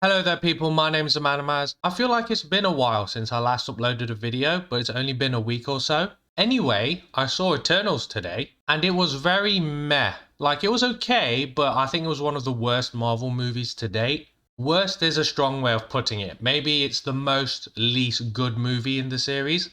Hello there people, my name is Amanamaz. I feel like it's been a while since I last uploaded a video, but it's only been a week or so. Anyway, I saw Eternals today, and it was very meh. Like, it was okay, but I think it was one of the worst Marvel movies to date. Worst is a strong way of putting it. Maybe it's the most least good movie in the series.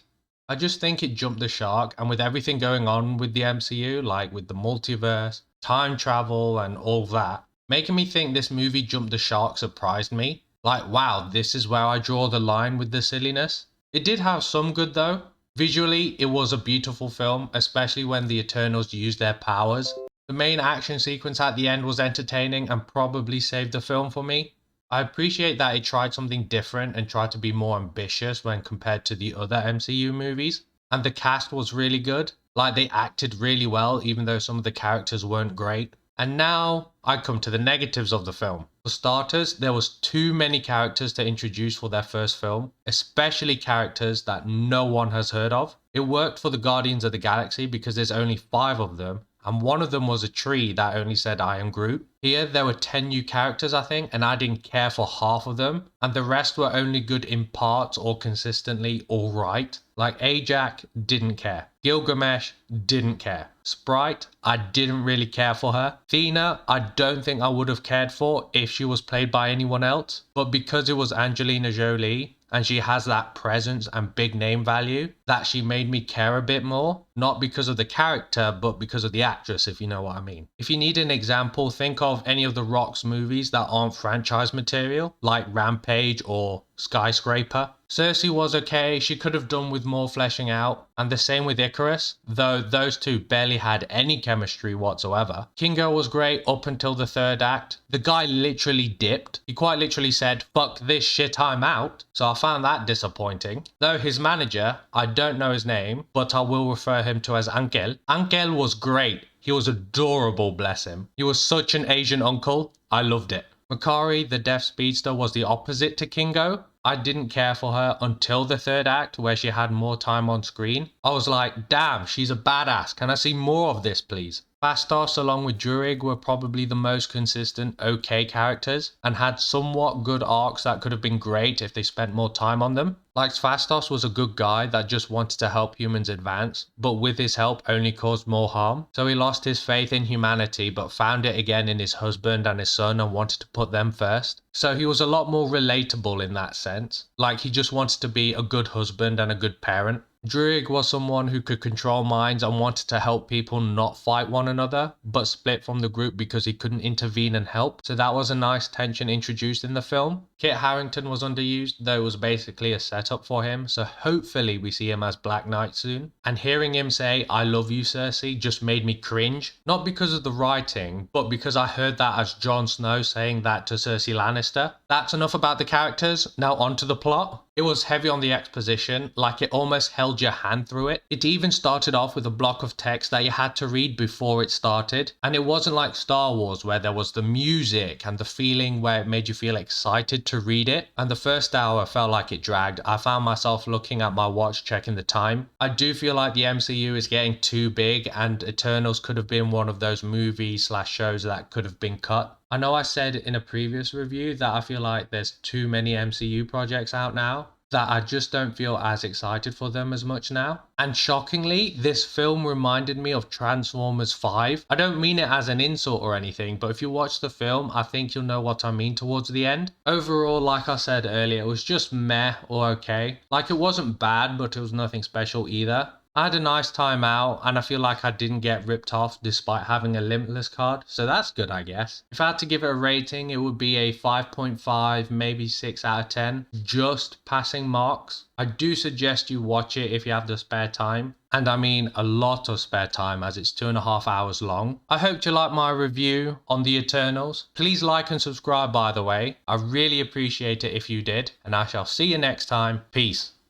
I just think it jumped the shark, and with everything going on with the MCU, like with the multiverse, time travel, and all that, making me think this movie jumped the shark surprised me. Like, wow, this is where I draw the line with the silliness. It did have some good though. Visually, it was a beautiful film, especially when the Eternals used their powers. The main action sequence at the end was entertaining and probably saved the film for me. I appreciate that it tried something different and tried to be more ambitious when compared to the other MCU movies. And the cast was really good. Like, they acted really well even though some of the characters weren't great. And now I come to the negatives of the film. For starters, there was too many characters to introduce for their first film, especially characters that no one has heard of. It worked for the Guardians of the Galaxy because there's only 5 of them, and one of them was a tree that only said I am Groot. Here there were 10 new characters I think, and I didn't care for half of them, and the rest were only good in parts or consistently alright. Like Ajak, didn't care. Gilgamesh, didn't care. Sprite, I didn't really care for her. Thena, I don't think I would have cared for if she was played by anyone else, but because it was Angelina Jolie, and she has that presence and big name value, that she made me care a bit more. Not because of the character, but because of the actress, if you know what I mean. If you need an example, think of any of the Rock's movies that aren't franchise material, like Rampage or Skyscraper. Sersi was okay, she could have done with more fleshing out, and the same with Ikaris, though those two barely had any chemistry whatsoever. Kingo was great up until the 3rd act. The guy literally dipped. He quite literally said, "Fuck this shit, I'm out." So I found that disappointing. Though his manager, I don't know his name, but I will refer him to as Angel. Angel was great. He was adorable, bless him. He was such an Asian uncle. I loved it. Makkari, the deaf speedster, was the opposite to Kingo. I didn't care for her until the 3rd act where she had more time on screen. I was like, damn, she's a badass. Can I see more of this, please? Phastos along with Druig were probably the most consistent okay characters and had somewhat good arcs that could have been great if they spent more time on them. Like, Phastos was a good guy that just wanted to help humans advance, but with his help only caused more harm. So he lost his faith in humanity but found it again in his husband and his son and wanted to put them first. So he was a lot more relatable in that sense. Like, he just wanted to be a good husband and a good parent. Druig was someone who could control minds and wanted to help people not fight one another, but split from the group because he couldn't intervene and help. So that was a nice tension introduced in the film. Kit Harington was underused, though it was basically a setup for him, so hopefully we see him as Black Knight soon. And hearing him say, "I love you, Sersi," just made me cringe. Not because of the writing, but because I heard that as Jon Snow saying that to Cersei Lannister. That's enough about the characters, now on to the plot. It was heavy on the exposition, like it almost held your hand through it. It even started off with a block of text that you had to read before it started. And it wasn't like Star Wars where there was the music and the feeling where it made you feel excited to read it. And the first hour felt like it dragged. I found myself looking at my watch checking the time. I do feel like the MCU is getting too big and Eternals could have been one of those movies / shows that could have been cut. I know I said in a previous review that I feel like there's too many MCU projects out now, that I just don't feel as excited for them as much now. And shockingly, this film reminded me of Transformers 5. I don't mean it as an insult or anything, but if you watch the film, I think you'll know what I mean towards the end. Overall, like I said earlier, it was just meh or okay. Like, it wasn't bad, but it was nothing special either. I had a nice time out, and I feel like I didn't get ripped off despite having a Limitless card, so that's good, I guess. If I had to give it a rating, it would be a 5.5, maybe 6 out of 10, just passing marks. I do suggest you watch it if you have the spare time, and I mean a lot of spare time as it's 2.5 hours long. I hope you like my review on the Eternals. Please like and subscribe, by the way. I really appreciate it if you did, and I shall see you next time. Peace.